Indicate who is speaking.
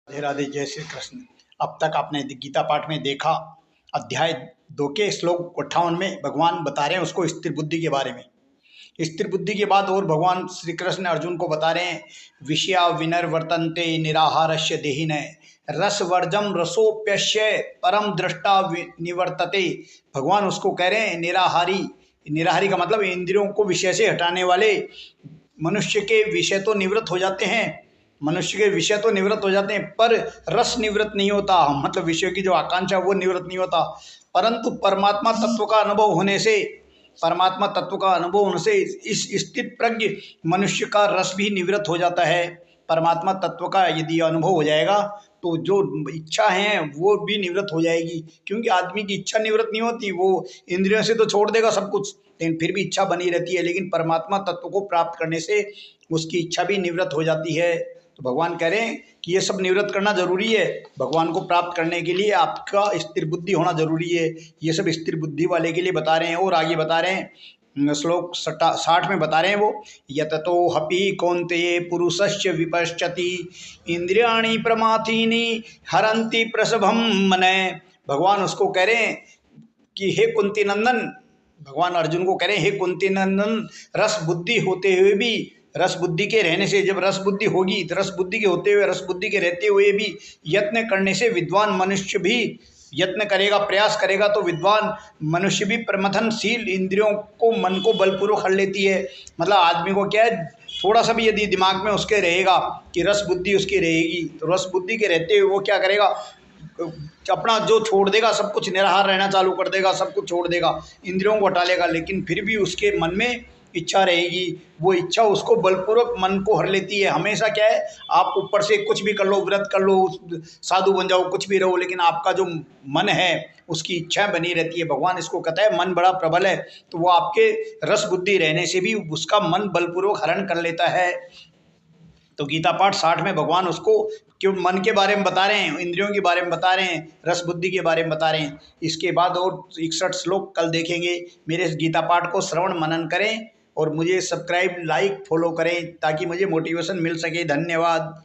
Speaker 1: राधे राधे, जय श्री कृष्ण। अब तक आपने गीता पाठ में देखा, अध्याय 2 के श्लोक 58 में भगवान बता रहे हैं उसको स्थिर बुद्धि के बारे में। स्थिर बुद्धि के बाद और भगवान श्री कृष्ण अर्जुन को बता रहे हैं, विषया विनर्वर्तन्ते निराहारस्य देहिन रसवर्जम रसोप्यस्य परम दृष्टा निवर्तते। भगवान उसको कह रहे हैं निराहारी। निराहारी का मतलब इंद्रियों को विषय से हटाने वाले मनुष्य के विषय तो निवृत्त हो जाते हैं, मनुष्य के विषय तो निवृत्त हो जाते हैं, पर रस निवृत्त नहीं होता। मतलब विषय की जो आकांक्षा वो निवृत्त नहीं होता, परंतु परमात्मा तत्व का अनुभव होने से, परमात्मा तत्व का अनुभव होने से इस स्थित प्रज्ञ मनुष्य का रस भी निवृत्त हो जाता है। परमात्मा तत्व का यदि अनुभव हो जाएगा तो जो इच्छा है वो भी निवृत्त हो जाएगी, क्योंकि आदमी की इच्छा निवृत्त नहीं होती। वो इंद्रियों से तो छोड़ देगा सब कुछ, लेकिन फिर भी इच्छा बनी रहती है। लेकिन परमात्मा तत्व को प्राप्त करने से उसकी इच्छा भी निवृत्त हो जाती है। तो भगवान कह रहे हैं कि ये सब निवृत्त करना जरूरी है। भगवान को प्राप्त करने के लिए आपका स्थिर बुद्धि होना जरूरी है। ये सब स्थिर बुद्धि वाले के लिए बता रहे हैं। और आगे बता रहे हैं, श्लोक 60 में बता रहे हैं वो, यततो हपि कौन्तेय पुरुषस्य विपश्यति इंद्रियाणि प्रमाथीनि हरन्ति प्रसभम मनय। भगवान उसको कह रहे हैं कि हे कुंती नंदन, भगवान अर्जुन को कह रहे हैं, हे कुंती नंदन, रस बुद्धि होते हुए भी, रस बुद्धि के रहने से, जब रस बुद्धि होगी तो रस बुद्धि के होते हुए, रस बुद्धि के रहते हुए भी यत्न करने से विद्वान मनुष्य भी यत्न करेगा, प्रयास करेगा तो विद्वान मनुष्य भी प्रमथनशील इंद्रियों को, मन को बलपूर्वक हर लेती है। मतलब आदमी को क्या है, थोड़ा सा भी यदि दिमाग में उसके रहेगा कि रस बुद्धि उसकी रहेगी, तो रस बुद्धि के रहते हुए वो क्या करेगा, अपना जो छोड़ देगा, सब कुछ निराहार रहना चालू कर देगा, सब कुछ छोड़ देगा, इंद्रियों को हटा लेगा। लेकिन फिर भी उसके मन में इच्छा रहेगी, वो इच्छा उसको बलपूर्वक मन को हर लेती है। हमेशा क्या है, आप ऊपर से कुछ भी कर लो, व्रत कर लो, साधु बन जाओ, कुछ भी रहो, लेकिन आपका जो मन है उसकी इच्छा बनी रहती है। भगवान इसको कहता है मन बड़ा प्रबल है, तो वो आपके रस बुद्धि रहने से भी उसका मन बलपूर्वक हरण कर लेता है। तो गीता पाठ 60 में भगवान उसको क्यों मन के बारे में बता रहे हैं, इंद्रियों के बारे में बता रहे हैं, रस बुद्धि के बारे में बता रहे हैं। इसके बाद और 61 श्लोक कल देखेंगे। मेरे इस गीता पाठ को श्रवण मनन करें और मुझे सब्सक्राइब, लाइक, फॉलो करें ताकि मुझे मोटिवेशन मिल सके। धन्यवाद।